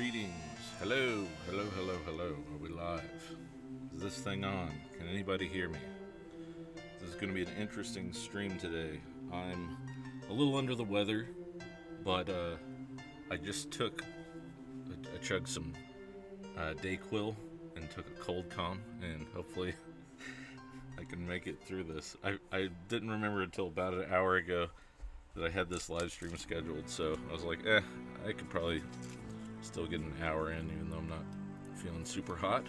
Greetings. Hello. Are we live? Is this thing on? Can anybody hear me? This is going to be an interesting stream today. I'm a little under the weather, but I just I chugged some Dayquil and took a cold calm, and hopefully I can make it through this. I didn't remember until about an hour ago that I had this live stream scheduled, so I was like, I could probably still get an hour in, even though I'm not feeling super hot.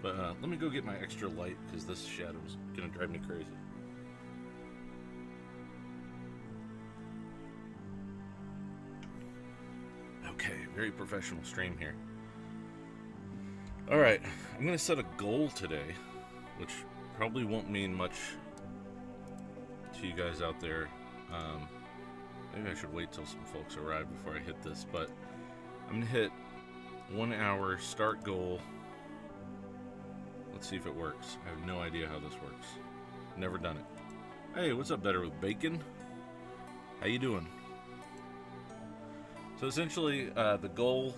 But let me go get my extra light, because this shadow's gonna drive me crazy. Okay, very professional stream here. Alright, I'm gonna set a goal today, which probably won't mean much to you guys out there. Maybe I should wait till some folks arrive before I hit this, but I'm gonna hit 1 hour start goal. Let's see if it works. I have no idea how this works. Never done it. Hey, what's up, Better with Bacon? How you doing? So essentially, the goal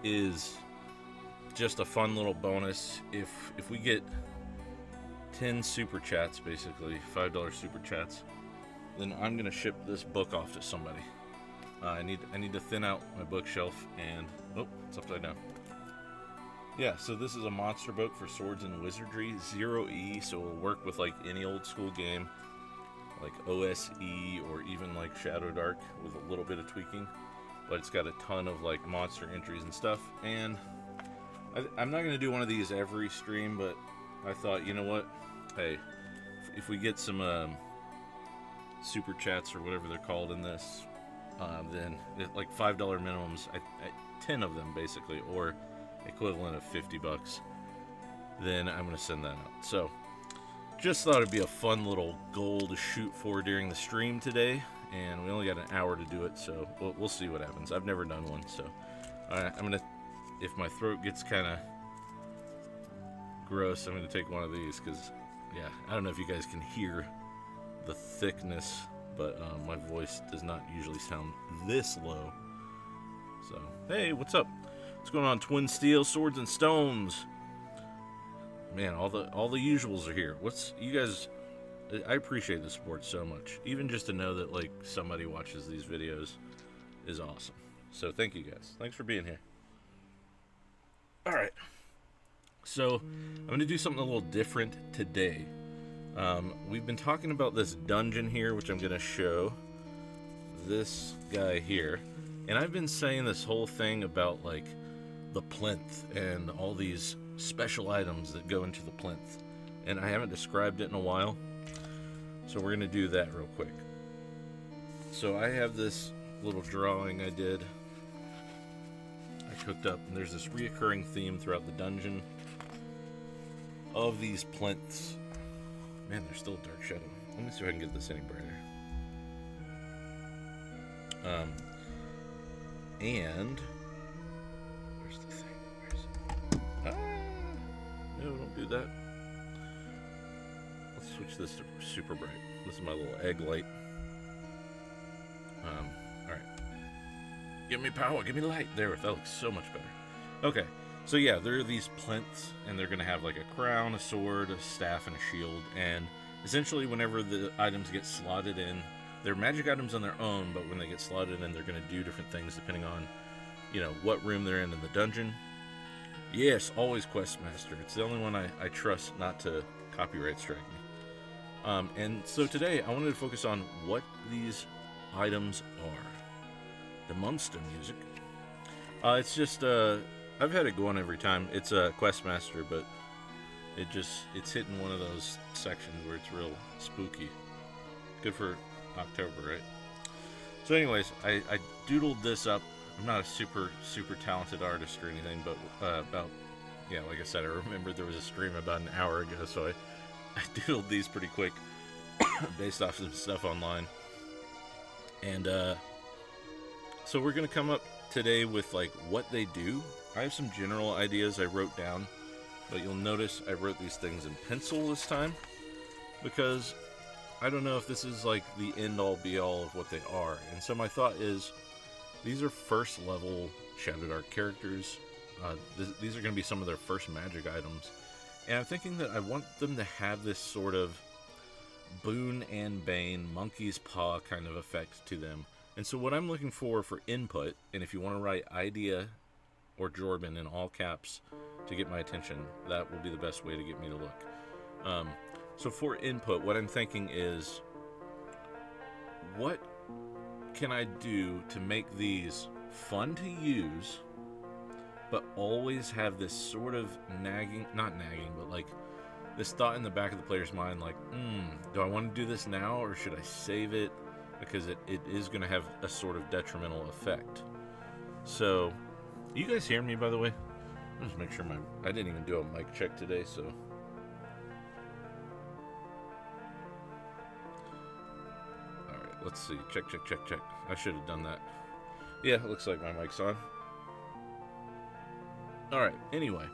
is just a fun little bonus. If we get 10 super chats, basically $5 super chats, then I'm gonna ship this book off to somebody. I need to thin out my bookshelf, and oh, it's upside down. Yeah, so this is a monster book for Swords and Wizardry, 0E, so it'll work with like any old school game, like OSE or even like ShadowDark with a little bit of tweaking. But it's got a ton of like monster entries and stuff, and I'm not gonna do one of these every stream, but I thought, you know what? Hey, if we get some super chats or whatever they're called in this, then like $5 minimums, 10 of them basically, or equivalent of $50, then I'm going to send that out. So just thought it'd be a fun little goal to shoot for during the stream today, and we only got an hour to do it, so we'll see what happens. I've never done one, so I'm going to, if my throat gets kind of gross, I'm going to take one of these, because yeah, I don't know if you guys can hear the thickness, but my voice does not usually sound this low. So hey, what's up? What's going on, Twin Steel, Swords and Stones? Man, all the usuals are here. What's you guys? I appreciate the support so much. Even just to know that like somebody watches these videos is awesome. So thank you guys. Thanks for being here. All right. So I'm going to do something a little different today. We've been talking about this dungeon here, which I'm going to show. This guy here. And I've been saying this whole thing about, like, the plinth and all these special items that go into the plinth. And I haven't described it in a while. So we're going to do that real quick. So I have this little drawing I did. I cooked up, and there's this reoccurring theme throughout the dungeon of these plinths. Man, there's still a dark shadow. Let me see if I can get this any brighter. And where's the thing? Where's it? No, don't do that. Let's switch this to super bright. This is my little egg light. Alright. Give me power, give me light. There, that looks so much better. Okay. So yeah, there are these plinths, and they're going to have like a crown, a sword, a staff, and a shield, and essentially whenever the items get slotted in, they're magic items on their own, but when they get slotted in, they're going to do different things depending on, you know, what room they're in the dungeon. Yes, always Questmaster. It's the only one I trust not to copyright strike me. And so today, I wanted to focus on what these items are. The monster music. It's just, I've had it going every time. It's a Questmaster, but it's hitting one of those sections where it's real spooky. Good for October, right? So anyways, I doodled this up. I'm not a super talented artist or anything, but yeah, like I said, I remembered there was a stream about an hour ago, so I doodled these pretty quick based off some stuff online. And so we're gonna come up today with like what they do. I have some general ideas I wrote down, but you'll notice I wrote these things in pencil this time because I don't know if this is like the end-all be-all of what they are. And so my thought is, these are first level ShadowDark characters. These are going to be some of their first magic items. And I'm thinking that I want them to have this sort of boon and bane, monkey's paw kind of effect to them. And so what I'm looking for input, and if you want to write idea or Jorben in all caps to get my attention, that will be the best way to get me to look. So for input, what I'm thinking is, what can I do to make these fun to use, but always have this sort of nagging, not nagging, but like this thought in the back of the player's mind, like, do I want to do this now, or should I save it? Because it is going to have a sort of detrimental effect. So, you guys hear me, by the way? I'll just make sure I didn't even do a mic check today, so. Alright, let's see. Check. I should have done that. Yeah, it looks like my mic's on. Alright, anyway.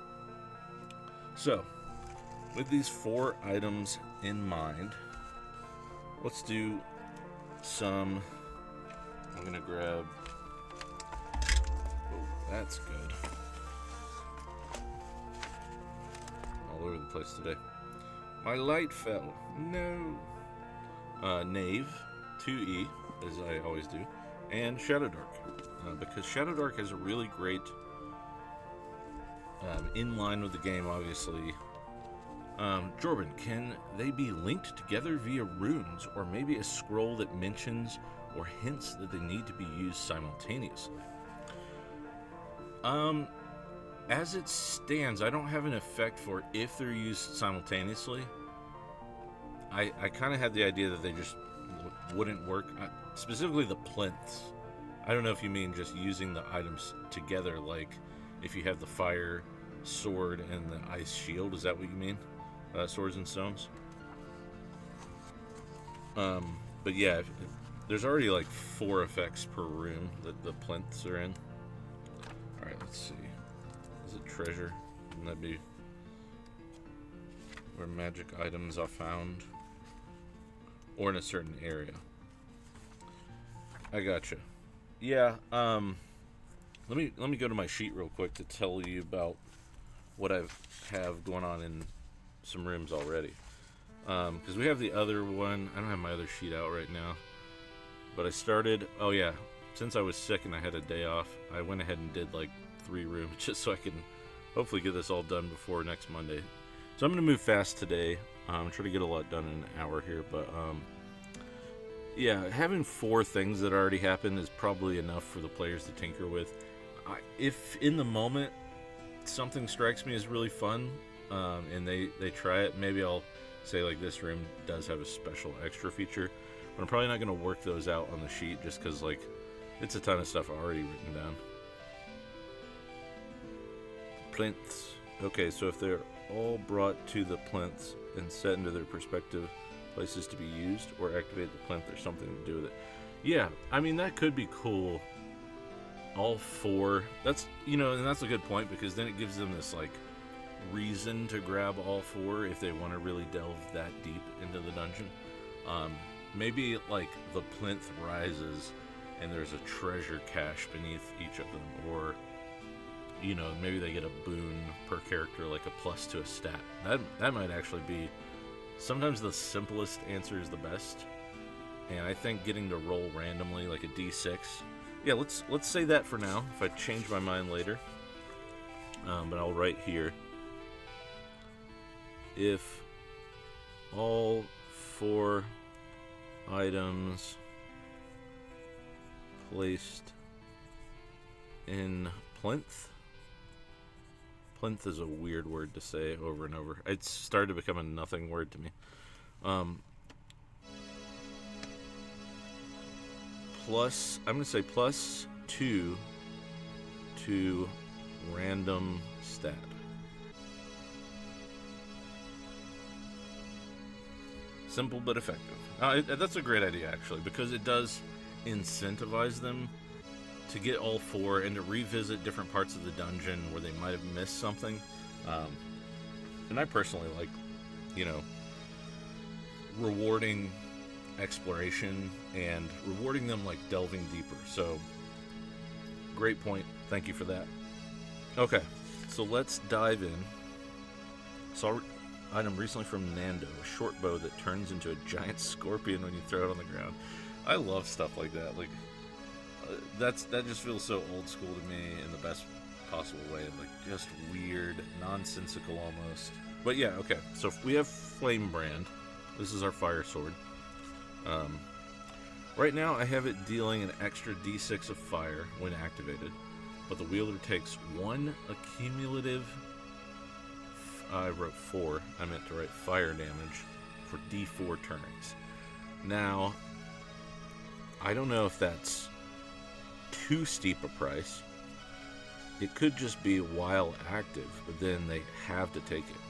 So, with these 4 items in mind, let's do some. I'm gonna grab. Oh, that's good. All over the place today. My light fell. No. Knave, 2E, as I always do, and ShadowDark, because ShadowDark has a really great, in line with the game, obviously. Jorben, can they be linked together via runes, or maybe a scroll that mentions or hints that they need to be used simultaneously? As it stands, I don't have an effect for if they're used simultaneously. I kind of had the idea that they just wouldn't work. Specifically the plinths. I don't know if you mean just using the items together, like if you have the fire sword and the ice shield. Is that what you mean? Swords and stones? But yeah, there's already like 4 effects per room that the plinths are in. Alright, let's see. Is it treasure? Wouldn't that be where magic items are found? Or in a certain area? I gotcha. Yeah, let me go to my sheet real quick to tell you about what I have going on in some rooms already. Because we have the other one. I don't have my other sheet out right now. But I started, oh yeah, since I was sick and I had a day off, I went ahead and did like 3 rooms just so I can hopefully get this all done before next Monday. So I'm going to move fast today. Try to get a lot done in an hour here, but yeah, having 4 things that already happened is probably enough for the players to tinker with. If in the moment something strikes me as really fun, and they try it, maybe I'll say like this room does have a special extra feature, but I'm probably not going to work those out on the sheet just because like it's a ton of stuff already written down. Plinths. Okay, so if they're all brought to the plinths and set into their perspective places to be used, or activate the plinth, or something to do with it. Yeah, I mean that could be cool. All 4. That's, you know, and that's a good point, because then it gives them this like reason to grab all 4 if they want to really delve that deep into the dungeon. Maybe like the plinth rises and there's a treasure cache beneath each of them, or you know, maybe they get a boon per character, like a plus to a stat. That might actually be, sometimes the simplest answer is the best, and I think getting to roll randomly like a d6. Yeah, let's say that for now. If I change my mind later, but I'll write here, if all 4 items placed in plinth. Plinth is a weird word to say over and over. It's started to become a nothing word to me. Plus, I'm going to say +2 to random stat. Simple but effective. That's a great idea, actually, because it does incentivize them to get all 4 and to revisit different parts of the dungeon where they might have missed something. And I personally like, you know, rewarding exploration and rewarding them like delving deeper. So Great point. Thank you for that. Okay, so let's dive in. Saw item recently from Nando, a short bow that turns into a giant scorpion when you throw it on the ground. I love stuff like that. Like that just feels so old school to me in the best possible way. Like just weird, nonsensical almost. But yeah, okay. So we have Flame Brand. This is our fire sword. Right now I have it dealing an extra d6 of fire when activated, but the wielder takes 1 accumulative, I wrote 4, I meant to write fire damage, for d4 turns. Now, I don't know if that's too steep a price. It could just be while active, but then they have to take it.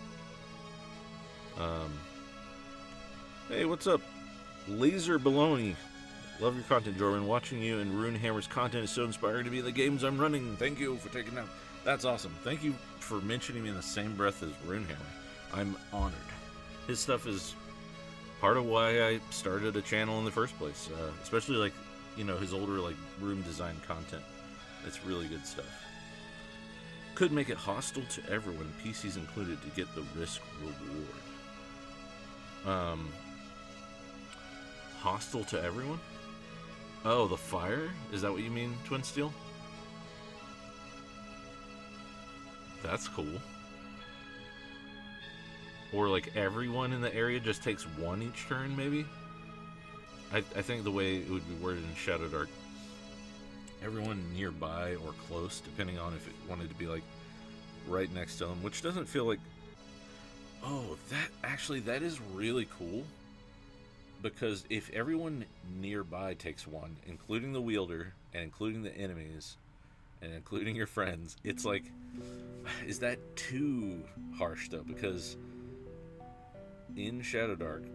Hey, what's up? Laser Baloney. Love your content, Jordan. Watching you and Runehammer's content is so inspiring to be in the games I'm running. Thank you for taking that. That's awesome. Thank you for mentioning me in the same breath as Runehammer. I'm honored. His stuff is part of why I started a channel in the first place. Especially like, you know, his older like room design content. It's really good stuff. Could make it hostile to everyone, PCs included, to get the risk reward. Hostile to everyone? Oh, the fire? Is that what you mean, Twin Steel? That's cool. Or like everyone in the area just takes 1 each turn, maybe? I think the way it would be worded in ShadowDark, everyone nearby or close, depending on if it wanted to be like right next to them, which doesn't feel like... Oh, that is really cool. Because if everyone nearby takes 1, including the wielder, and including the enemies, and including your friends, it's like, is that too harsh though? Because in ShadowDark,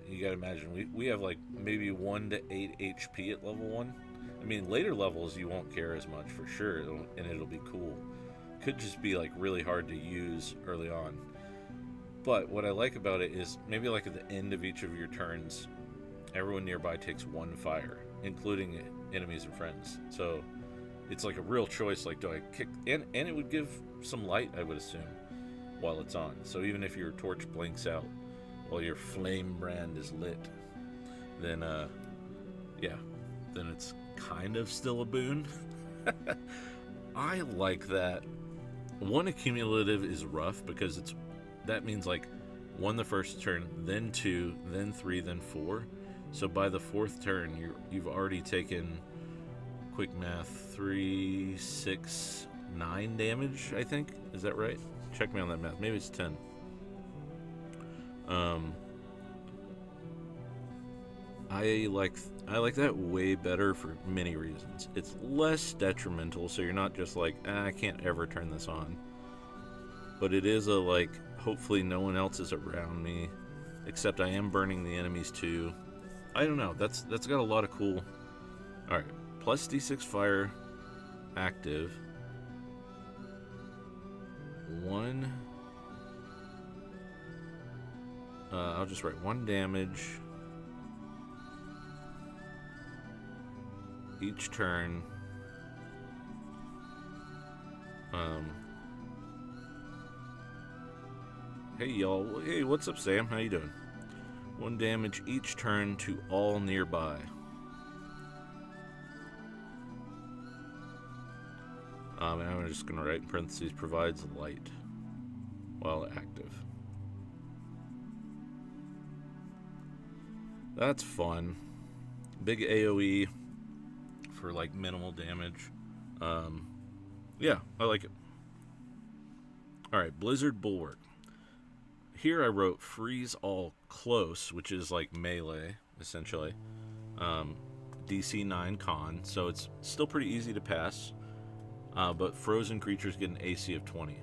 you gotta imagine, we have like maybe 1 to 8 HP at level 1. I mean, later levels you won't care as much for sure, and it'll be cool. Could just be like really hard to use early on. But what I like about it is maybe like at the end of each of your turns, everyone nearby takes 1 fire, including enemies and friends. So it's like a real choice. Like, do I kick? And it would give some light, I would assume, while it's on. So even if your torch blinks out while your flame brand is lit, then yeah, then it's kind of still a boon. I like that. 1 accumulative is rough because that means like 1 the first turn, then 2, then 3, then 4. So by the 4th turn, you've already taken, quick math, 3, 6, 9 damage, I think. Is that right? Check me on that math. Maybe it's 10. I like that way better for many reasons. It's less detrimental, so you're not just like, I can't ever turn this on. But it is a like, hopefully no one else is around me, except I am burning the enemies too. I don't know. That's got a lot of cool. All right, plus d6 fire, active. 1. I'll just write 1 damage each turn. Hey y'all, hey, what's up Sam, how you doing? 1 damage each turn to all nearby. And I'm just gonna write in parentheses, provides light while active. That's fun. Big AoE for like minimal damage. Yeah, I like it. Alright, Blizzard Bulwark. Here I wrote freeze all close, which is like melee, essentially. DC 9 con, so it's still pretty easy to pass. But frozen creatures get an AC of 20.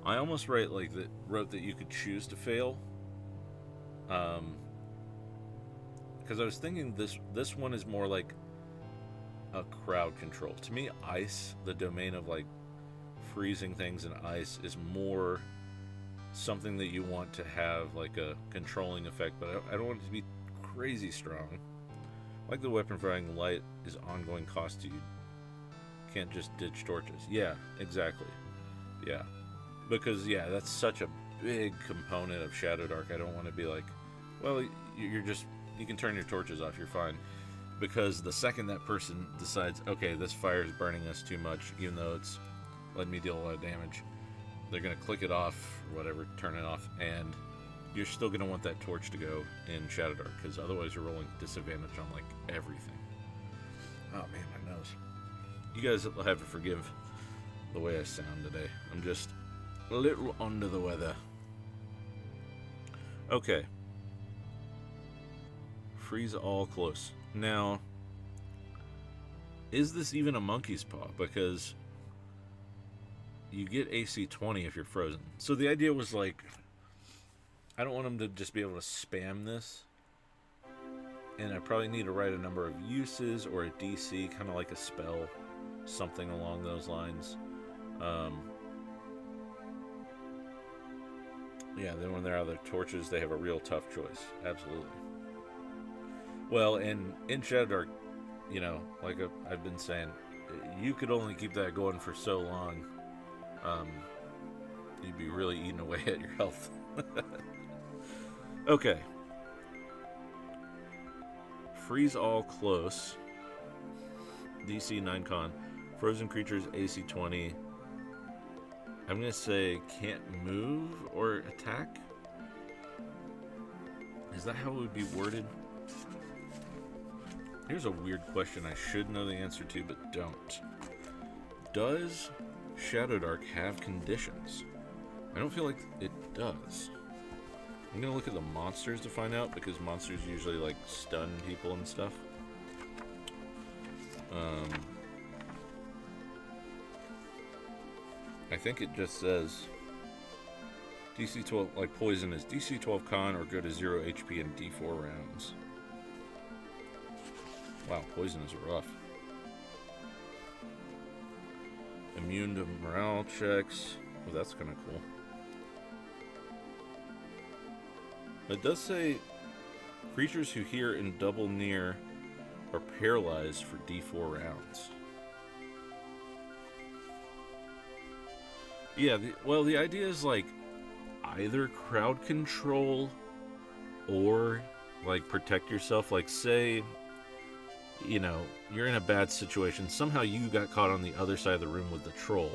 I almost wrote that you could choose to fail. Because I was thinking this one is more like a crowd control. To me, ice, the domain of like freezing things in ice, is more something that you want to have like a controlling effect, but I don't want it to be crazy strong. Like the weapon providing light is ongoing cost to you Can't just ditch torches. Yeah, exactly. Yeah. Because, yeah, that's such a big component of ShadowDark. I don't want to be like, well, you can turn your torches off, you're fine. Because the second that person decides, okay, this fire is burning us too much, even though it's letting me deal a lot of damage, they're going to click it off, or whatever, turn it off, and you're still going to want that torch to go in ShadowDark, because otherwise you're rolling disadvantage on, like, everything. Oh, man, my nose. You guys will have to forgive the way I sound today. I'm just a little under the weather. Okay. Freeze all close. Now, is this even a monkey's paw? Because you get AC 20 if you're frozen. So the idea was like, I don't want them to just be able to spam this. And I probably need to write a number of uses or a DC, kind of like a spell, something along those lines. Yeah, then when they're out of their torches, they have a real tough choice. Absolutely. Well, and in ShadowDark, you know, like I've been saying, you could only keep that going for so long. You'd be really eating away at your health. Okay. Freeze all close. DC 9 con. Frozen creatures AC 20. I'm going to say can't move or attack. Is that how it would be worded? Here's a weird question I should know the answer to, but don't. Does ShadowDark have conditions? I don't feel like it does. I'm going to look at the monsters to find out, because monsters usually, like, stun people and stuff. I think it just says DC 12, like poison is DC 12 con or go to 0 HP in D4 rounds. Wow, poison is rough. Immune to morale checks. Oh, that's kind of cool. It does say creatures who hear in double near are paralyzed for D4 rounds. Yeah, well, the idea is like either crowd control or like protect yourself. Like, say, you know, you're in a bad situation. Somehow you got caught on the other side of the room with the troll,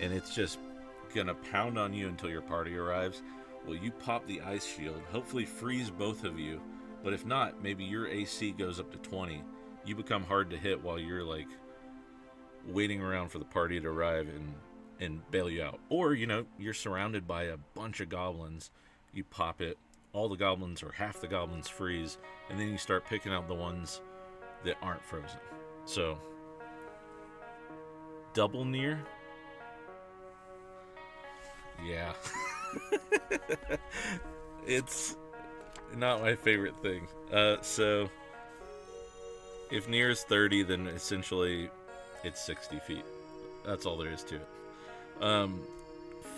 and it's just gonna pound on you until your party arrives. Well, you pop the ice shield, hopefully freeze both of you, but if not, maybe your AC goes up to 20. You become hard to hit while you're like waiting around for the party to arrive and bail you out. Or, you know, you're surrounded by a bunch of goblins, you pop it, all the goblins or half the goblins freeze, and then you start picking out the ones that aren't frozen. So, double near? Yeah. It's not my favorite thing. So, if near is 30, then essentially it's 60 feet. That's all there is to it.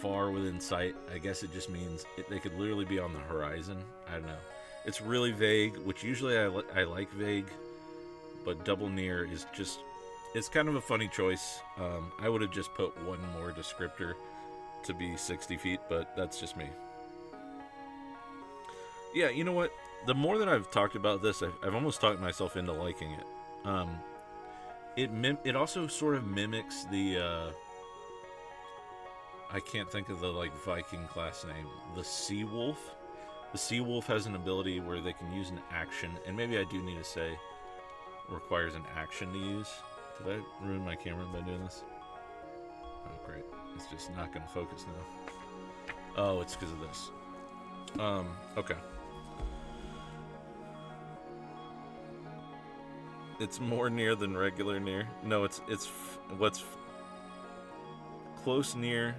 Far within sight, I guess it just means they could literally be on the horizon. I don't know. It's really vague, which usually I like vague, but double near is just, it's kind of a funny choice. I would have just put one more descriptor to be 60 feet, but that's just me. Yeah, you know what? The more that I've talked about this, I've almost talked myself into liking it. It also sort of mimics the, I can't think of the, like, Viking class name. The Sea Wolf. The Sea Wolf has an ability where they can use an action, and maybe I do need to say requires an action to use. Did I ruin my camera by doing this? Oh, great. It's just not going to focus now. Oh, it's because of this. Okay. It's more near than regular near. No, it's what's close near,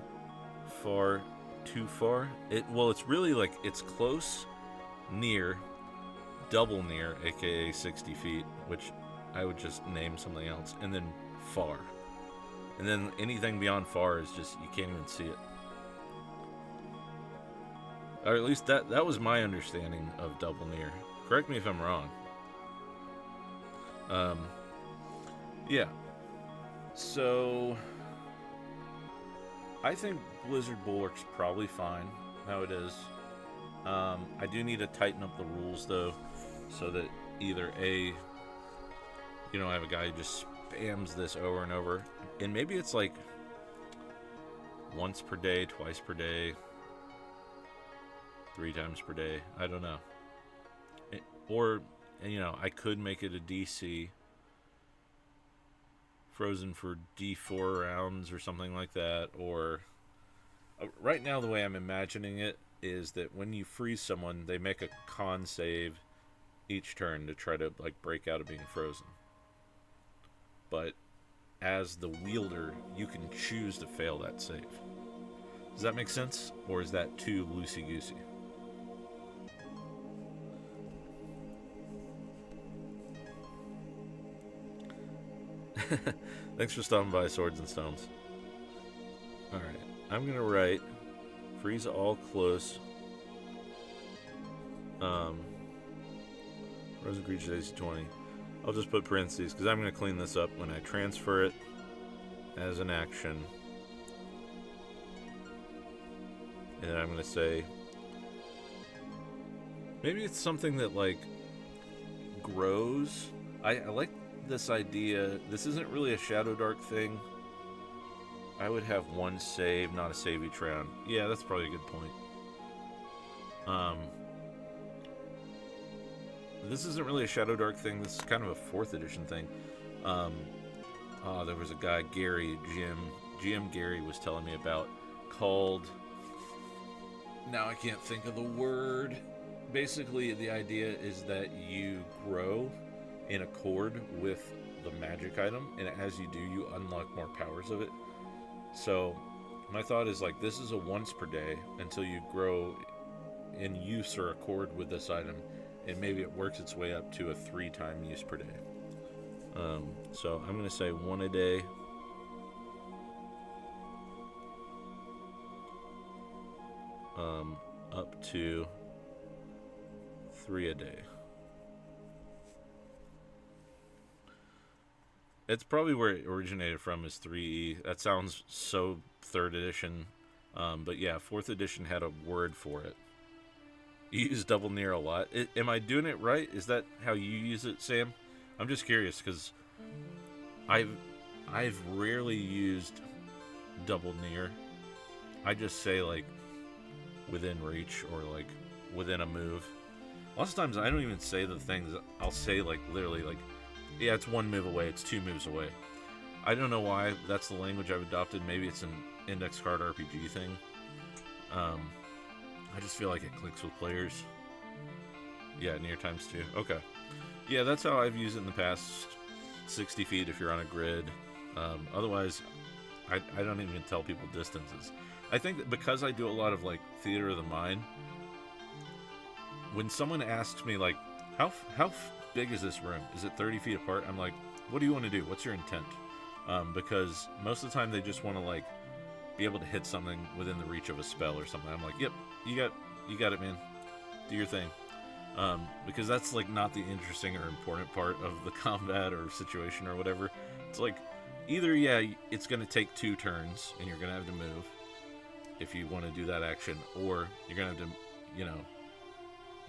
far, too far. It's really like it's close, near, double near, aka 60 feet, which I would just name something else, and then far. And then anything beyond far is just, you can't even see it. Or at least that was my understanding of double near. Correct me if I'm wrong. Yeah. So I think Blizzard Bulwark's probably fine how it is. I do need to tighten up the rules though, so that either A, you don't have a guy who just spams this over and over, and maybe it's like once per day, twice per day, 3 times per day. I don't know. Or, you know, I could make it a DC, frozen for D4 rounds or something like that. Or right now, the way I'm imagining it is that when you freeze someone, they make a con save each turn to try to like break out of being frozen. But as the wielder, you can choose to fail that save. Does that make sense? Or is that too loosey-goosey? Thanks for stopping by, Swords and Stones. Alright, I'm going to write freeze all close. Frozen creatures AC 20. I'll just put parentheses because I'm going to clean this up when I transfer it as an action. And then I'm going to say, maybe it's something that like grows. I like this idea. This isn't really a ShadowDark thing. I would have one save, not a save each round. Yeah, that's probably a good point. This isn't really a ShadowDark thing. This is kind of a 4th edition thing. There was a guy, Gary, GM Gary was telling me about, called, now I can't think of the word. Basically, the idea is that you grow in accord with the magic item, and as you do, you unlock more powers of it. So my thought is like, this is a once per day until you grow in use or accord with this item, and maybe it works its way up to a 3-time use per day. So I'm going to say 1 a day. Up to 3 a day. It's probably where it originated from, is 3E. That sounds so 3rd edition. But yeah, 4th edition had a word for it. You use double near a lot. Am I doing it right? Is that how you use it, Sam? I'm just curious because I've rarely used double near. I just say like within reach or like within a move. Lots of times I don't even say the things. I'll say like literally like, yeah, it's 1 move away, it's 2 moves away. I don't know why that's the language I've adopted. Maybe it's an index card RPG thing. I just feel like it clicks with players. Yeah, near times 2. Okay. Yeah, that's how I've used it in the past. 60 feet if you're on a grid. Otherwise, I don't even tell people distances. I think that because I do a lot of like theater of the mind, when someone asks me like, how big is this room? Is it 30 feet apart? I'm like, what do you want to do? What's your intent? Because most of the time they just want to like be able to hit something within the reach of a spell or something. I'm like, yep, you got it, man. Do your thing. Because that's like not the interesting or important part of the combat or situation or whatever. It's like either, yeah, it's going to take 2 turns and you're going to have to move if you want to do that action, or you're going to have to, you know,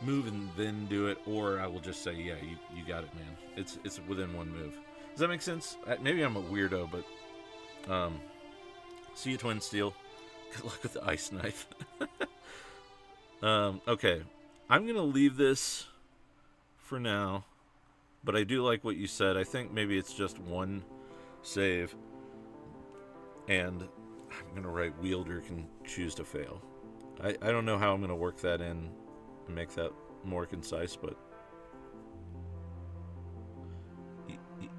move and then do it, or I will just say, yeah, you got it, man. It's within 1 move. Does that make sense? Maybe I'm a weirdo, but see you, Twin Steel. Good luck with the ice knife. Okay, I'm gonna leave this for now, but I do like what you said. I think maybe it's just 1 save, and I'm gonna write wielder can choose to fail. I don't know how I'm gonna work that in and make that more concise, but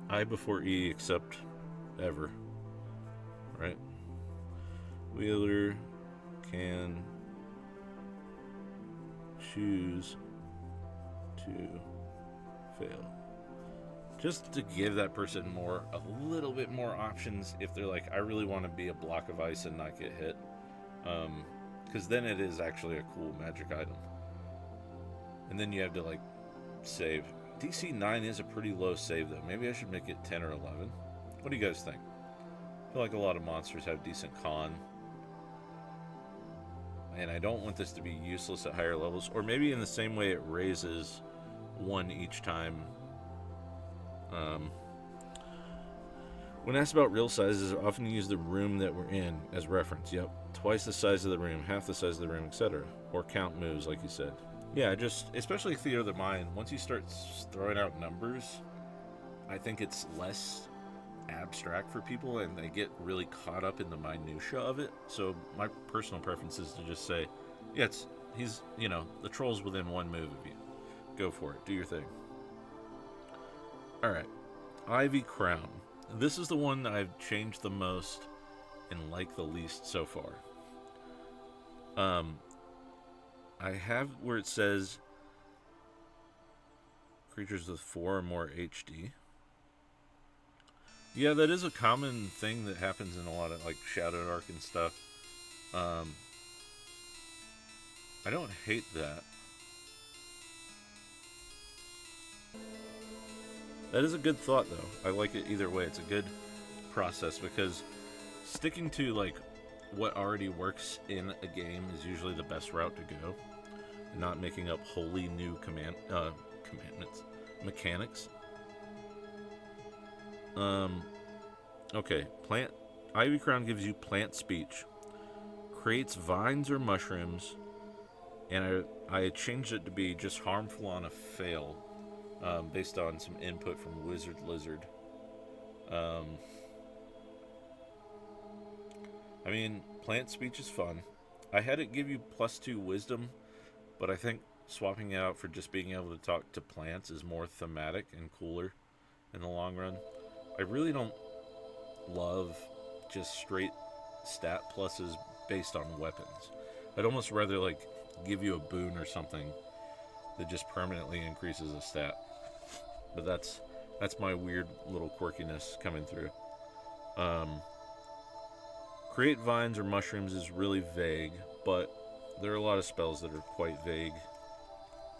I before E except ever, right? Wielder can choose to fail. Just to give that person a little bit more options if they're like, I really want to be a block of ice and not get hit. Because then it is actually a cool magic item. And then you have to like save. DC 9 is a pretty low save though. Maybe I should make it 10 or 11. What do you guys think? I feel like a lot of monsters have decent con. And I don't want this to be useless at higher levels. Or maybe in the same way it raises 1 each time. When asked about real sizes, I often use the room that we're in as reference. Yep. Twice the size of the room, half the size of the room, etc. Or count moves, like you said. Yeah, just, especially Theater of the Mind, once you start throwing out numbers, I think it's less abstract for people and they get really caught up in the minutia of it. So my personal preference is to just say, yeah, he's, the troll's within 1 move of you. Go for it. Do your thing. Alright. Ivy Crown. This is the one that I've changed the most and like the least so far. I have where it says creatures with 4 or more HD. Yeah, that is a common thing that happens in a lot of like ShadowDark and stuff. I don't hate that. That is a good thought, though. I like it either way. It's a good process because sticking to like what already works in a game is usually the best route to go. Not making up wholly new mechanics. Okay, plant Ivy Crown gives you plant speech, creates vines or mushrooms, and I changed it to be just harmful on a fail, based on some input from Wizard Lizard. I mean, plant speech is fun. I had it give you +2 wisdom, but I think swapping it out for just being able to talk to plants is more thematic and cooler in the long run. I really don't love just straight stat pluses based on weapons. I'd almost rather like give you a boon or something that just permanently increases a stat. But that's my weird little quirkiness coming through. Create vines or mushrooms is really vague, but there are a lot of spells that are quite vague,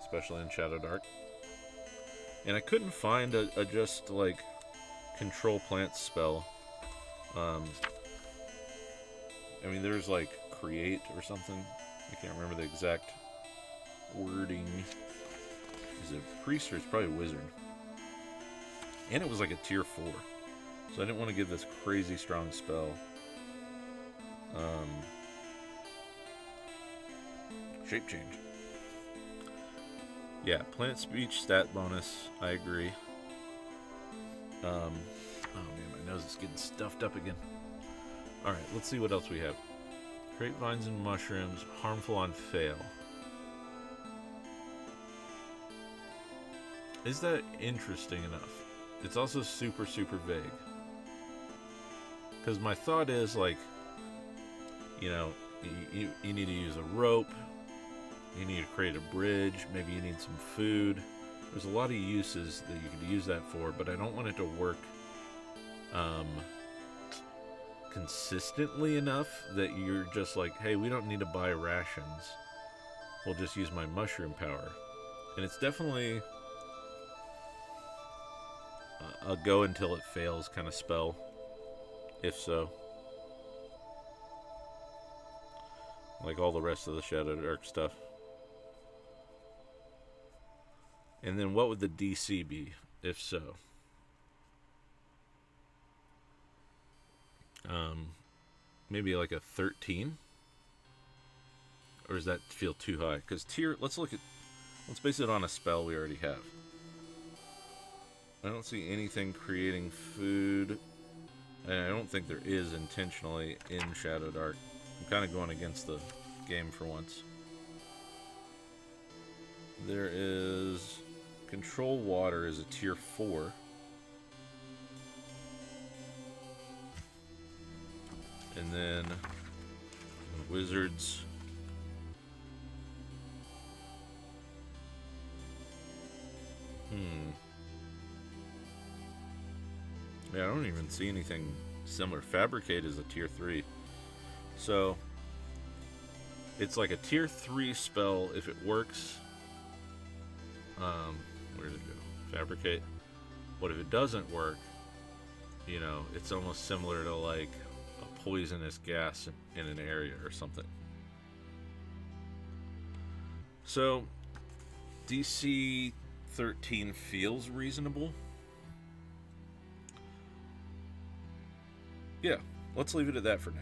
especially in ShadowDark. And I couldn't find a just like control plant spell. I mean, there's like create or something. I can't remember the exact wording. Is it priest or it's probably wizard? And it was like a tier 4, so I didn't want to give this crazy strong spell. Shape change. Yeah, plant speech stat bonus. I agree. Oh man, my nose is getting stuffed up again. Alright, let's see what else we have. Create vines and mushrooms, harmful on fail. Is that interesting enough? It's also super, super vague. Because my thought is, like, you need to use a rope, you need to create a bridge, maybe you need some food. There's a lot of uses that you could use that for, but I don't want it to work consistently enough that you're just like, hey, we don't need to buy rations. We'll just use my mushroom power. And it's definitely a go until it fails kind of spell, if so. Like all the rest of the ShadowDark stuff. And then what would the DC be, if so? Maybe like a 13? Or does that feel too high? Because let's base it on a spell we already have. I don't see anything creating food, and I don't think there is intentionally in ShadowDark. I'm kind of going against the game for once. There is control water is a tier 4. And then wizards. Yeah, I don't even see anything similar. Fabricate is a tier 3. So it's like a tier 3 spell if it works. Where did it go? Fabricate. What if it doesn't work? you know, it's almost similar to like a poisonous gas in an area or something. So, DC 13 feels reasonable. Yeah, let's leave it at that for now.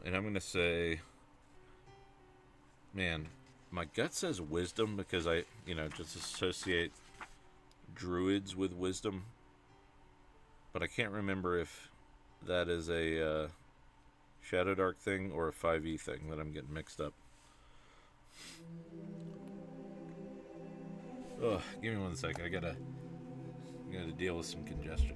And I'm going to say, man, my gut says wisdom because I, you know, just associate druids with wisdom. But I can't remember if that is a ShadowDark thing or a 5e thing that I'm getting mixed up. Ugh, give me one sec. I gotta deal with some congestion.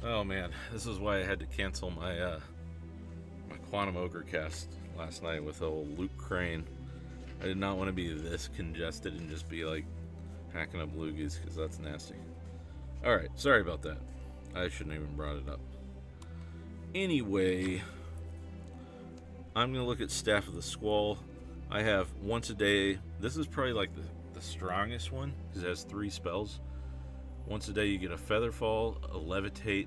Oh man, this is why I had to cancel my my Quantum Ogre Cast last night with old Luke Crane. I did not want to be this congested and just be like hacking up loogies because that's nasty. Alright, sorry about that. I shouldn't even brought it up. Anyway, I'm going to look at Staff of the Squall. I have once a day. This is probably like the strongest one because it has 3 spells. Once a day you get a Featherfall, a Levitate,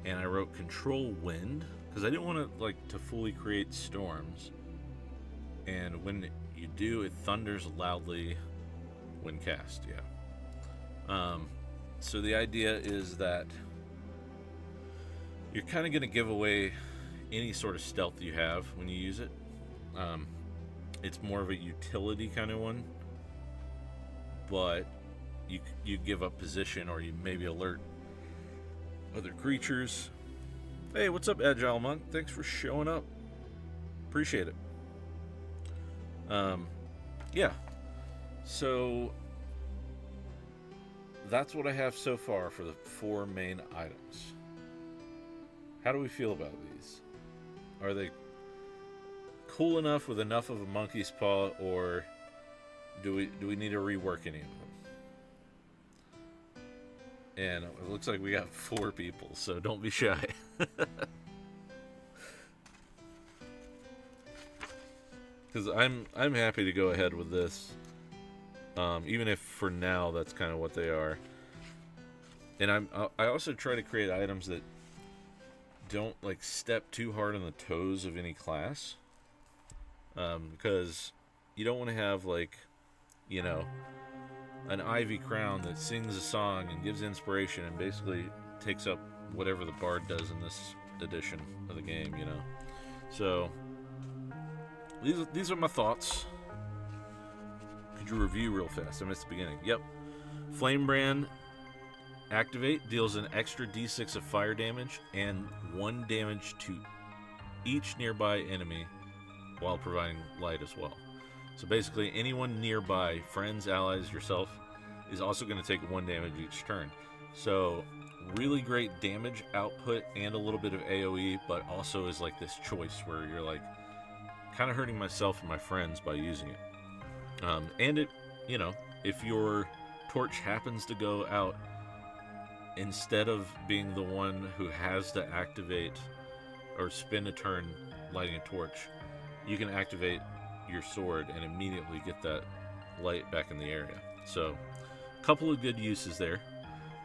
and I wrote Control Wind because I didn't want to fully create storms. And when you do, it thunders loudly when cast. Yeah. So the idea is that you're kind of going to give away any sort of stealth you have when you use it. It's more of a utility kind of one, but you give up position or you maybe alert other creatures. Hey, what's up, Agile Monk? Thanks for showing up. Appreciate it. Yeah. So that's what I have so far for the 4 main items. How do we feel about these? Are they cool enough with enough of a monkey's paw, or do we need to rework any of them? And it looks like we got 4 people, so don't be shy. Because I'm happy to go ahead with this, even if for now that's kind of what they are. And I also try to create items that don't like step too hard on the toes of any class, because you don't want to have like, you know, an ivy crown that sings a song and gives inspiration and basically takes up whatever the bard does in this edition of the game, you know. So these are my thoughts. Could you review real fast? I missed the beginning. Yep. Flamebrand activate deals an extra d6 of fire damage and 1 damage to each nearby enemy while providing light as well. So basically anyone nearby, friends, allies, yourself, is also going to take 1 damage each turn. So really great damage output and a little bit of AoE, but also is like this choice where you're like kind of hurting myself and my friends by using it. And it, you know, if your torch happens to go out, instead of being the one who has to activate or spend a turn lighting a torch, you can activate your sword and immediately get that light back in the area. So a couple of good uses there.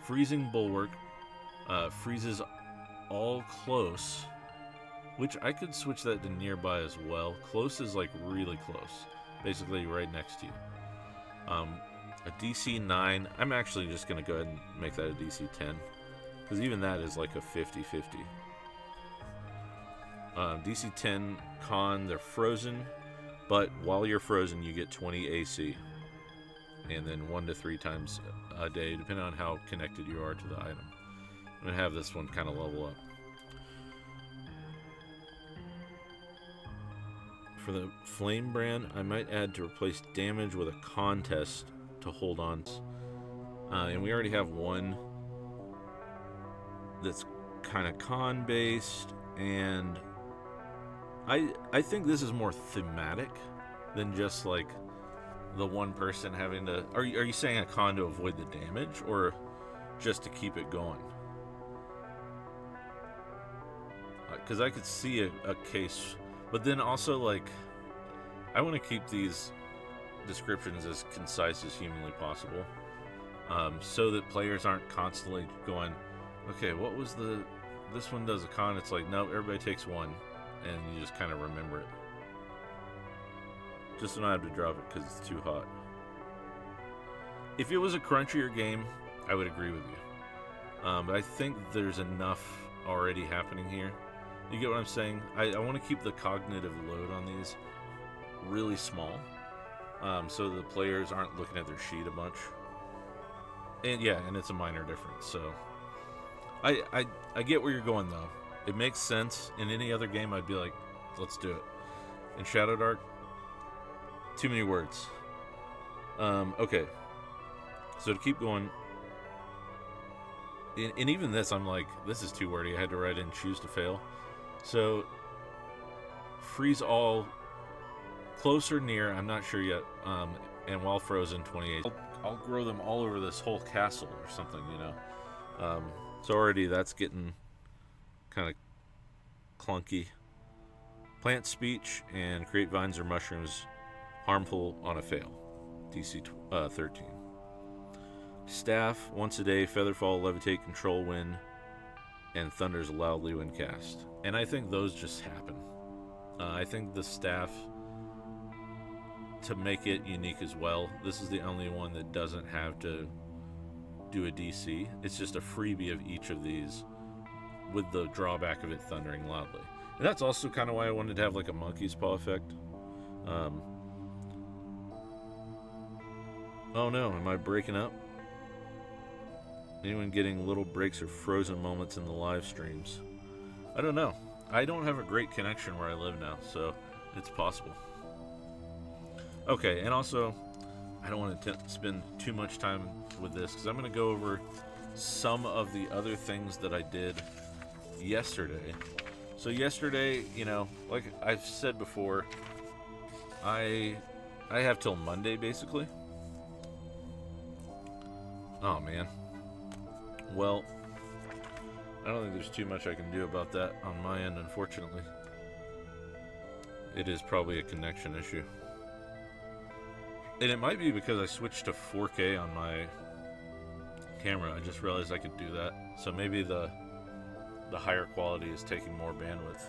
Freezing Bulwark freezes all close, which I could switch that to nearby as well. Close is like really close, basically right next to you. A DC 9, I'm actually just going to go ahead and make that a DC 10, because even that is like a 50-50. DC 10 con, they're frozen, but while you're frozen you get 20 AC, and then 1 to 3 times a day, depending on how connected you are to the item. I'm going to have this one kind of level up. For the Flamebrand, I might add to replace damage with a contest to hold on. And we already have one that's kind of con based, and I think this is more thematic than just like the one person having to. Are you saying a con to avoid the damage, or just to keep it going? Because I could see a case, but then also like I want to keep these descriptions as concise as humanly possible, so that players aren't constantly going, okay, what was this one does a con? It's like, no, everybody takes one, and you just kind of remember it. Just don't have to drop it because it's too hot. If it was a crunchier game, I would agree with you. But I think there's enough already happening here. You get what I'm saying? I want to keep the cognitive load on these really small, so the players aren't looking at their sheet a bunch. And yeah, and it's a minor difference. So I get where you're going though. It makes sense. In any other game, I'd be like, let's do it. In ShadowDark, too many words. Okay. So to keep going, and even this, I'm like, this is too wordy. I had to write in choose to fail. So freeze all, close or near, I'm not sure yet. And while frozen, 28. I'll grow them all over this whole castle or something, you know. So already that's getting kind of clunky. Plant speech and create vines or mushrooms harmful on a fail. DC 13. Staff once a day, featherfall, levitate, control wind, and thunders loudly when cast. And I think those just happen. I think the staff, to make it unique as well, this is the only one that doesn't have to do a DC. It's just a freebie of each of these, with the drawback of it thundering loudly. And that's also kind of why I wanted to have like a monkey's paw effect. Oh no, am I breaking up? Anyone getting little breaks or frozen moments in the live streams? I don't know. I don't have a great connection where I live now, so it's possible. Okay, and also, I don't want to spend too much time with this, because I'm going to go over some of the other things that I did yesterday. So yesterday, you know, like I've said before, I have till Monday, basically. Oh, man. Well, I don't think there's too much I can do about that on my end, unfortunately. It is probably a connection issue. And it might be because I switched to 4K on my camera. I just realized I could do that. So maybe the higher quality is taking more bandwidth.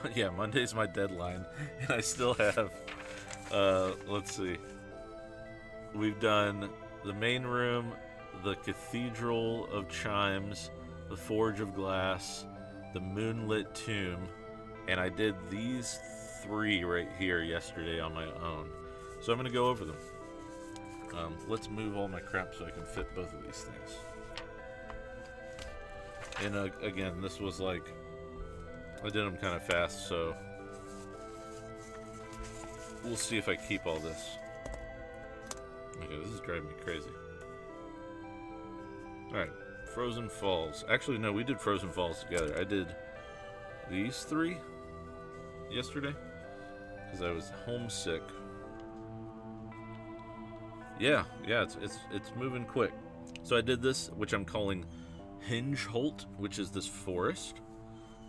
But yeah, Monday's my deadline. And I still have, let's see. We've done the main room, the Cathedral of Chimes, the Forge of Glass, the Moonlit Tomb, and I did these 3 right here yesterday on my own. So I'm going to go over them. Let's move all my crap so I can fit both of these things. And again, this was like, I did them kind of fast, so we'll see if I keep all this. Okay, this is driving me crazy. Alright, Frozen Falls. Actually, no, we did Frozen Falls together. I did these 3 yesterday because I was homesick. Yeah, it's moving quick. So I did this, which I'm calling Hinge Holt, which is this forest,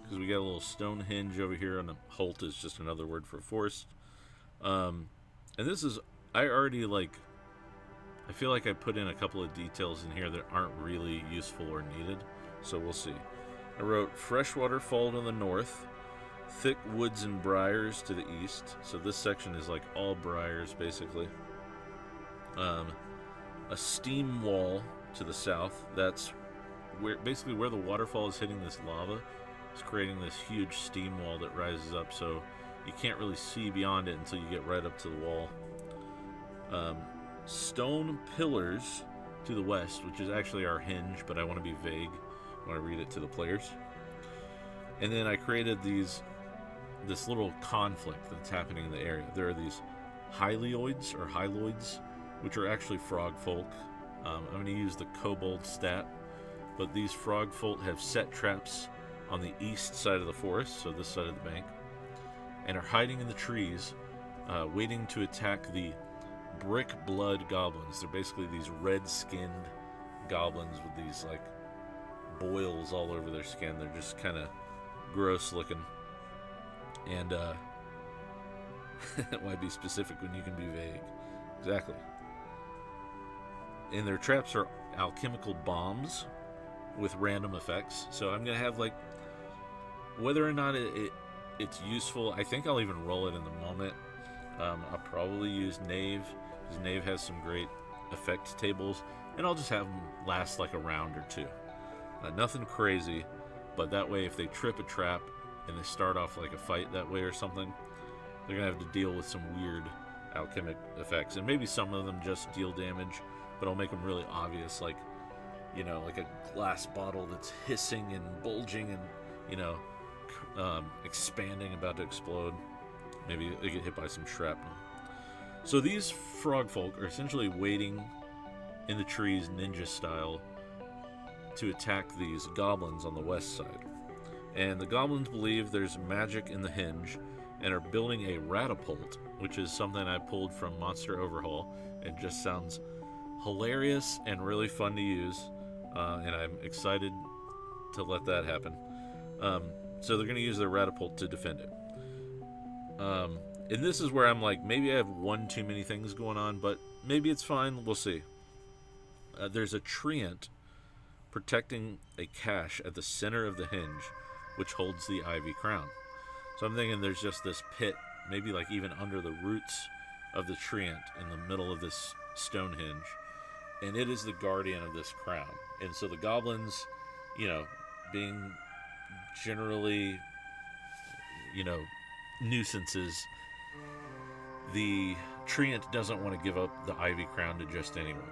because we got a little stone hinge over here, and a holt is just another word for forest. And this is, I already I feel like I put in a couple of details in here that aren't really useful or needed, so we'll see. I wrote freshwater fall to the north, thick woods and briars to the east, so this section is like all briars basically. A steam wall to the south, that's where basically where the waterfall is hitting this lava. It's creating this huge steam wall that rises up, so you can't really see beyond it until you get right up to the wall. Stone pillars to the west, which is actually our hinge, but I want to be vague when I read it to the players. And then I created this little conflict that's happening in the area. There are these hyloids, which are actually frog folk. I'm going to use the kobold stat, but these frog folk have set traps on the east side of the forest, so this side of the bank, and are hiding in the trees, waiting to attack the brick blood goblins. They're basically these red-skinned goblins with these like boils all over their skin. They're just kind of gross looking. And why be specific when you can be vague? Exactly. And their traps are alchemical bombs with random effects. So I'm gonna have like, whether or not it's useful, I think I'll even roll it in the moment. I'll probably use Knave, because Knave has some great effect tables, and I'll just have them last like a round or two. Nothing crazy, but that way if they trip a trap and they start off like a fight that way or something, they're gonna have to deal with some weird alchemic effects, and maybe some of them just deal damage, but I'll make them really obvious, like, you know, like a glass bottle that's hissing and bulging and, you know, expanding, about to explode. Maybe they get hit by some shrapnel. So these frog folk are essentially waiting in the trees, ninja style, to attack these goblins on the west side. And the goblins believe there's magic in the hinge and are building a ratapult, which is something I pulled from Monster Overhaul. It just sounds hilarious and really fun to use, and I'm excited to let that happen. So they're going to use their ratapult to defend it. And this is where I'm like, maybe I have one too many things going on, but maybe it's fine. We'll see. There's a treant protecting a cache at the center of the hinge, which holds the ivy crown. So I'm thinking there's just this pit, maybe like even under the roots of the treant in the middle of this stone hinge, and it is the guardian of this crown. And so the goblins, you know, being generally, you know, nuisances, the treant doesn't want to give up the ivy crown to just anyone.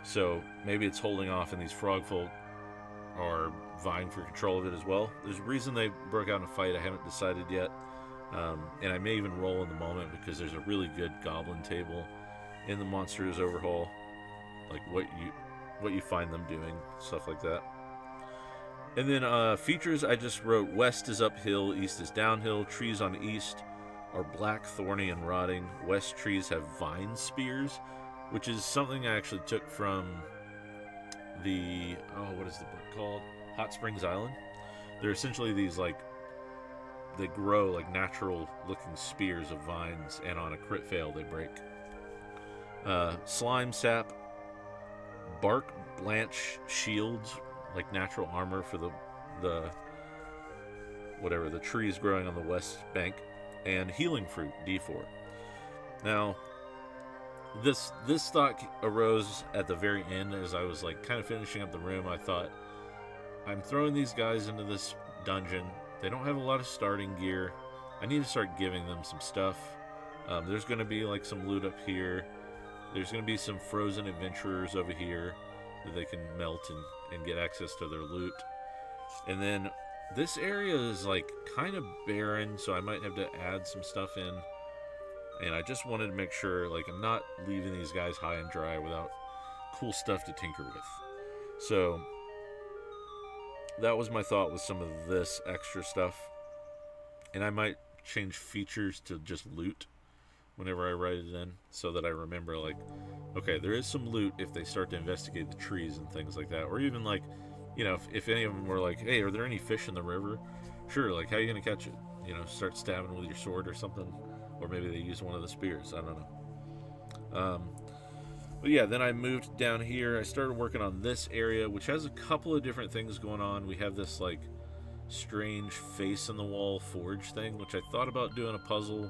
So maybe it's holding off, and these frog folk are vying for control of it as well. There's a reason they broke out in a fight. I haven't decided yet, and I may even roll in the moment, because there's a really good goblin table in the Monsters Overhaul, like what you find them doing, stuff like that. And then features, I just wrote: west is uphill, east is downhill. Trees on east are black, thorny, and rotting. West trees have vine spears, which is something I actually took from the, what is the book called? Hot Springs Island. They're essentially these, like, they grow like natural looking spears of vines, and on a crit fail they break. Slime sap, bark blanch shields, like natural armor for the whatever, the trees growing on the west bank, and healing fruit, D4. Now, this thought arose at the very end as I was like kind of finishing up the room. I thought, I'm throwing these guys into this dungeon. They don't have a lot of starting gear. I need to start giving them some stuff. There's going to be like some loot up here. There's going to be some frozen adventurers over here that they can melt and get access to their loot. And then this area is like kind of barren, so I might have to add some stuff in. And I just wanted to make sure, like, I'm not leaving these guys high and dry without cool stuff to tinker with. So that was my thought with some of this extra stuff. And I might change features to just loot whenever I write it in, so that I remember, like, okay, there is some loot if they start to investigate the trees and things like that. Or even, like, you know, if any of them were like, hey, are there any fish in the river? Sure, like, how are you going to catch it? You know, start stabbing with your sword or something. Or maybe they use one of the spears. I don't know. But yeah, then I moved down here. I started working on this area, which has a couple of different things going on. We have this, like, strange face-in-the-wall forge thing, which I thought about doing a puzzle,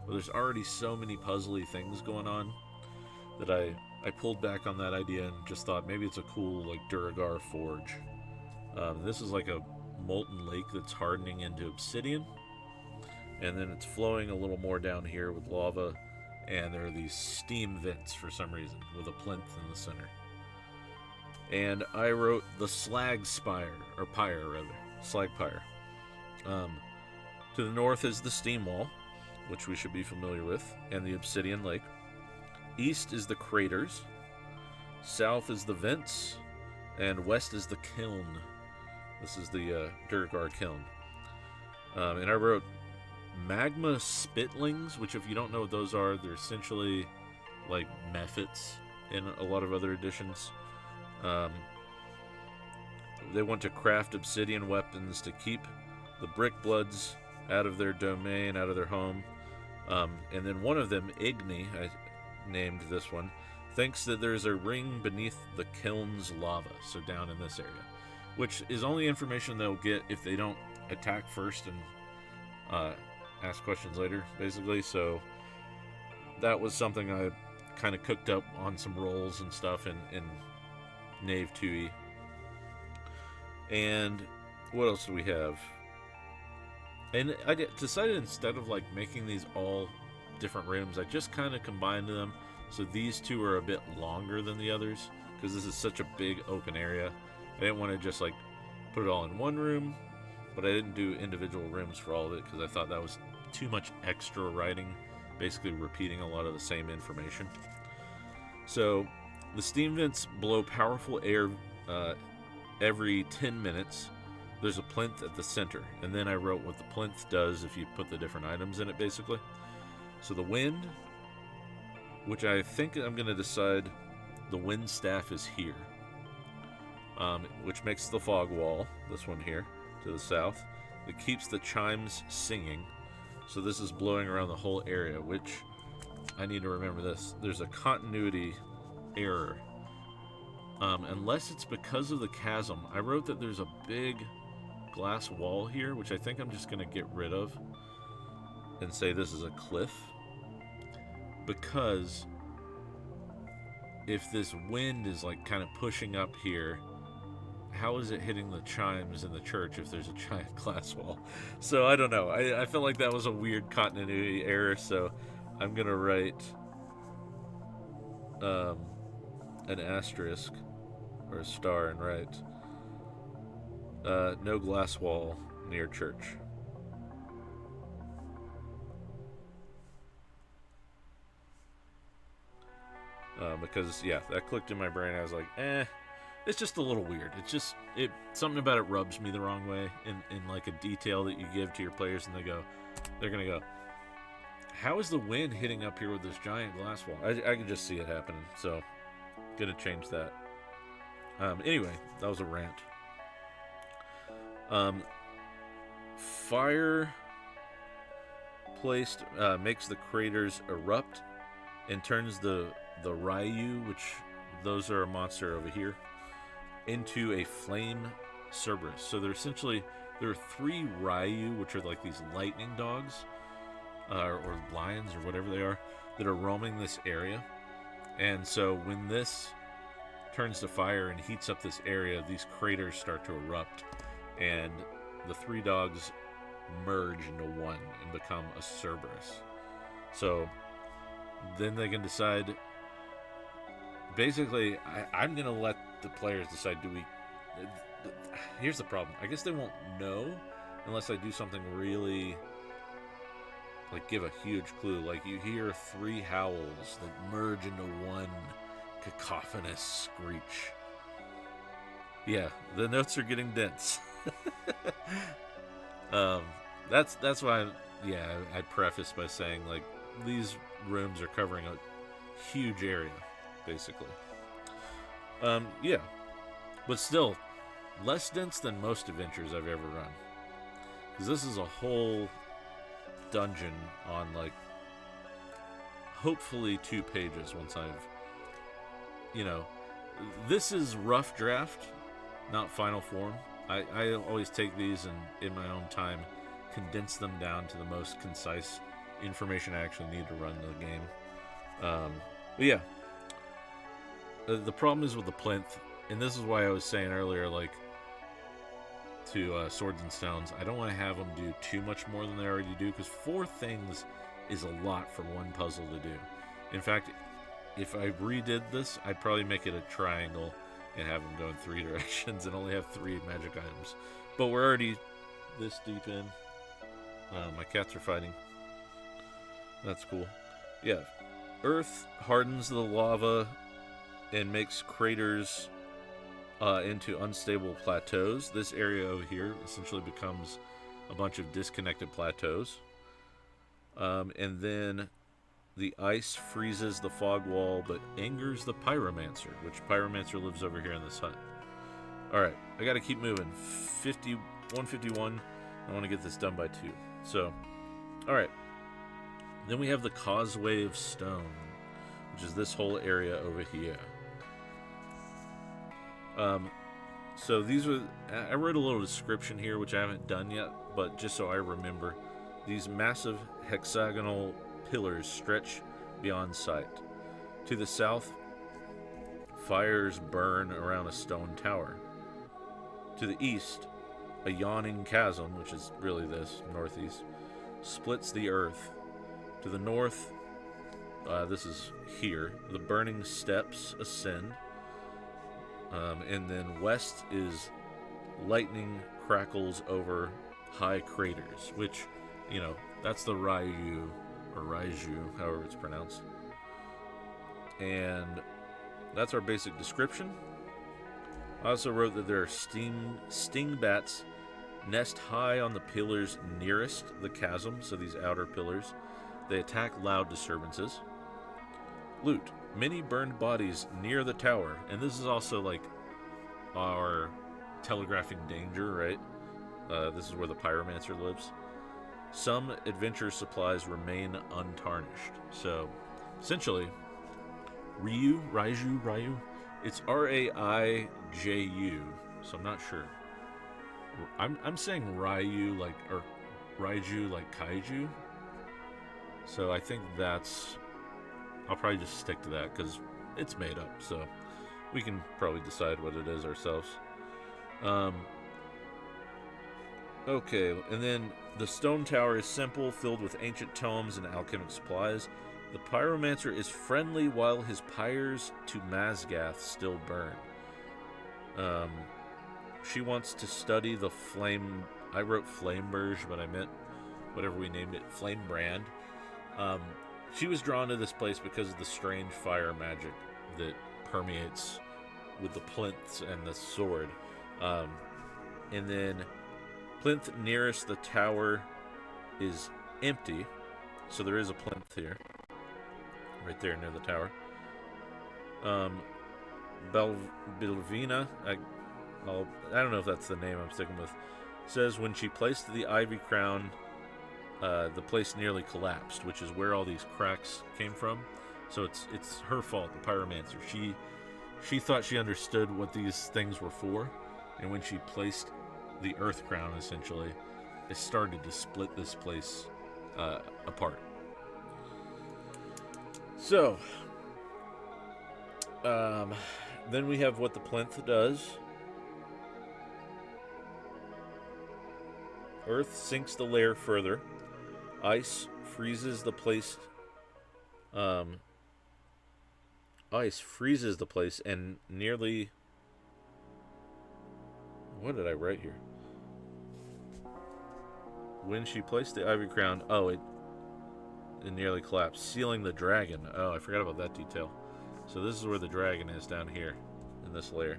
but there's already so many puzzly things going on that I pulled back on that idea and just thought maybe it's a cool, like, Duragar forge. This is like a molten lake that's hardening into obsidian. And then it's flowing a little more down here with lava, and there are these steam vents for some reason with a plinth in the center. And I wrote the slag spire, or pyre rather, slag pyre. To the north is the steam wall, which we should be familiar with, and the obsidian lake. East is the craters, south is the vents, and west is the kiln. This is the Durgar kiln. And I wrote magma spitlings, which if you don't know what those are, they're essentially like mephits in a lot of other editions. They want to craft obsidian weapons to keep the brick bloods out of their domain, out of their home. And then one of them, Igni, I named this one, thinks that there's a ring beneath the kiln's lava, so down in this area, which is only information they'll get if they don't attack first and ask questions later, basically. So that was something I kind of cooked up on some rolls and stuff in Knave 2e. And what else do we have? And I decided instead of like making these all different rooms, I just kind of combined them. So these two are a bit longer than the others because this is such a big open area. I didn't want to just like put it all in one room, but I didn't do individual rooms for all of it because I thought that was too much extra writing, basically repeating a lot of the same information. So the steam vents blow powerful air every 10 minutes. There's a plinth at the center, and then I wrote what the plinth does if you put the different items in it, basically. So the wind, which I think I'm going to decide the wind staff is here, which makes the fog wall, this one here, to the south. It keeps the chimes singing, so this is blowing around the whole area, which I need to remember this. There's a continuity error. Unless it's because of the chasm. I wrote that there's a big glass wall here, which I think I'm just going to get rid of and say this is a cliff, because if this wind is like kind of pushing up here, how is it hitting the chimes in the church if there's a giant glass wall? So I don't know. I felt like that was a weird continuity error, so I'm going to write an asterisk or a star and write no glass wall near church. Because yeah, that clicked in my brain. I was like, it's just a little weird. It's just something about it rubs me the wrong way in like a detail that you give to your players, and they're gonna go, how is the wind hitting up here with this giant glass wall? I can just see it happening, so gonna change that. Anyway, that was a rant. Fire placed makes the craters erupt and turns the Ryu, which those are a monster over here, into a flame Cerberus. So there are 3 Ryu, which are like these lightning dogs, or lions, or whatever they are, that are roaming this area. And so when this turns to fire and heats up this area, these craters start to erupt, and the 3 dogs merge into one and become a Cerberus. So then they can decide. Basically, I'm going to let the players decide, here's the problem. I guess they won't know unless I do something really, like give a huge clue. Like you hear 3 howls that merge into one cacophonous screech. Yeah, the notes are getting dense. That's why I preface by saying, like, these rooms are covering a huge area, basically. But still, less dense than most adventures I've ever run. Because this is a whole dungeon on, like, hopefully 2 pages once I've, this is rough draft, not final form. I always take these and, in my own time, condense them down to the most concise information I actually need to run the game. But yeah, the problem is with the plinth, and this is why I was saying earlier, like, to Swords and Stones, I don't want to have them do too much more than they already do, because 4 things is a lot for one puzzle to do. In fact, if I redid this, I'd probably make it a triangle and have them go in 3 directions and only have 3 magic items. But we're already this deep in. My cats are fighting. That's cool. Yeah. Earth hardens the lava and makes craters into unstable plateaus. This area over here essentially becomes a bunch of disconnected plateaus. And then the ice freezes the fog wall, but angers the pyromancer, which pyromancer lives over here in this hut. Alright, I gotta keep moving. 151. I want to get this done by 2. So, alright. Then we have the Causeway of Stone, which is this whole area over here. So these are, I wrote a little description here, which I haven't done yet, but just so I remember. These massive hexagonal pillars stretch beyond sight. To the south, fires burn around a stone tower. To the east, a yawning chasm, which is really this, northeast, splits the earth. To the north, this is here, the burning steps ascend. And then west is lightning crackles over high craters, which, you know, that's the Raiju, or Raiju, however it's pronounced. And that's our basic description. I also wrote that there are sting bats nest high on the pillars nearest the chasm, so these outer pillars. They attack loud disturbances. Loot. Many burned bodies near the tower, and this is also like our telegraphing danger, right? This is where the pyromancer lives. Some adventure supplies remain untarnished. So, essentially, Raiju, it's R-A-I-J-U, so I'm not sure. I'm saying Ryu like, or Raiju like kaiju. So I think that's, I'll probably just stick to that because it's made up, so we can probably decide what it is ourselves. Okay, and then the stone tower is simple, filled with ancient tomes and alchemic supplies. The pyromancer is friendly while his pyres to Mazgath still burn. She wants to study the flame. I wrote Flameberge, but I meant whatever we named it, Flamebrand. She was drawn to this place because of the strange fire magic that permeates with the plinths and the sword. And then plinth nearest the tower is empty, so there is a plinth here, right there near the tower. Belvina, I don't know if that's the name I'm sticking with, says when she placed the ivy crown, the place nearly collapsed, which is where all these cracks came from. So it's her fault, the pyromancer. She thought she understood what these things were for, and when she placed the earth crown, essentially, it started to split this place apart. So, then we have what the plinth does. Earth sinks the layer further. Ice freezes the place. Ice freezes the place and nearly. What did I write here? When she placed the ivy crown, it nearly collapsed, sealing the dragon. Oh, I forgot about that detail. So this is where the dragon is, down here in this layer.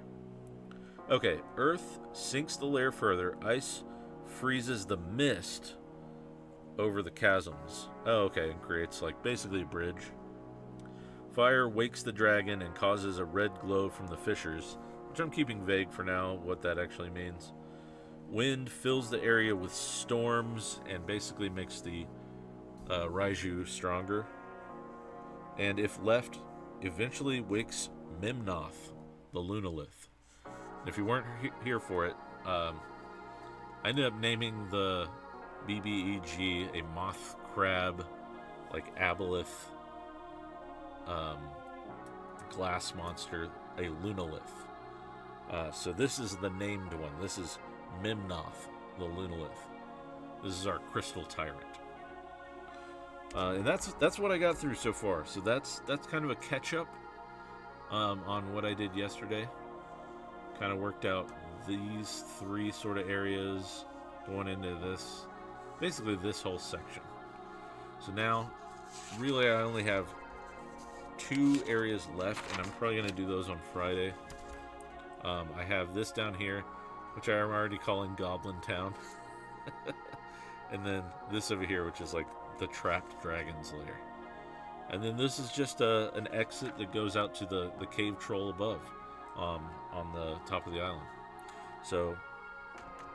Okay, Earth sinks the layer further. Ice freezes the mist over the chasms. Oh, okay, and creates like basically a bridge. Fire wakes the dragon and causes a red glow from the fissures, which I'm keeping vague for now what that actually means. Wind fills the area with storms and basically makes the Raiju stronger. And if left, eventually wakes Mimnoth, the Lunalith. If you weren't here for it, I ended up naming the BBEG a moth crab, like aboleth, glass monster, a Lunalith. So this is the named one. This is Mimnoth, the Lunalith. This is our crystal tyrant. And that's what I got through so far. So that's kind of a catch up on what I did yesterday. Kind of worked out these 3 sort of areas going into this, basically this whole section. So now, really, I only have 2 areas left, and I'm probably going to do those on Friday. I have this down here, which I'm already calling Goblin Town. And then this over here, which is like the Trapped Dragon's Lair. And then this is just an exit that goes out to the cave troll above, on the top of the island. So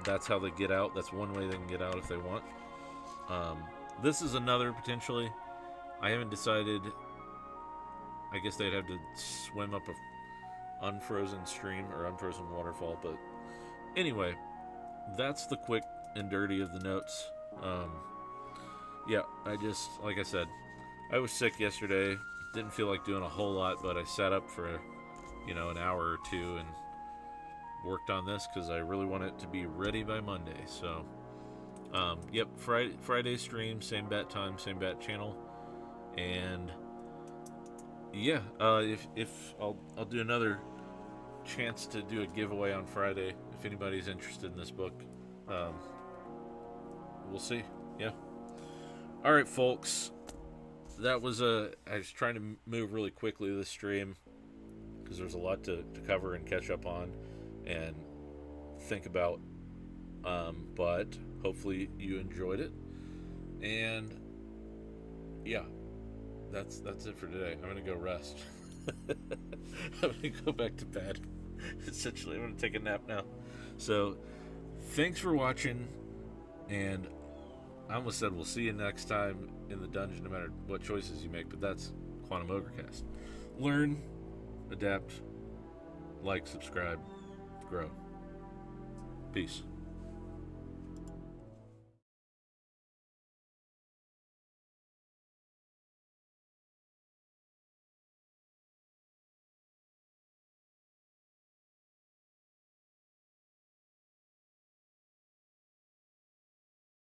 that's how they get out. That's one way they can get out if they want. This is another potentially. I haven't decided. I guess they'd have to swim up a unfrozen stream or unfrozen waterfall. But anyway, that's the quick and dirty of the notes. Yeah, I just, like I said, I was sick yesterday. Didn't feel like doing a whole lot, but I sat up for, an hour or two and worked on this because I really want it to be ready by Monday. So, yep, Friday stream, same bat time, same bat channel, and yeah, if I'll do another chance to do a giveaway on Friday if anybody's interested in this book. We'll see. Yeah. All right, folks. That was I was trying to move really quickly this stream because there's a lot to cover and catch up on and think about. But hopefully you enjoyed it. And yeah, that's it for today. I'm gonna go rest. I'm gonna go back to bed. Essentially, I'm gonna take a nap now. So, thanks for watching, and I almost said we'll see you next time in the dungeon, no matter what choices you make, but that's Quantum Ogre Cast. Learn, adapt, like, subscribe, grow. Peace.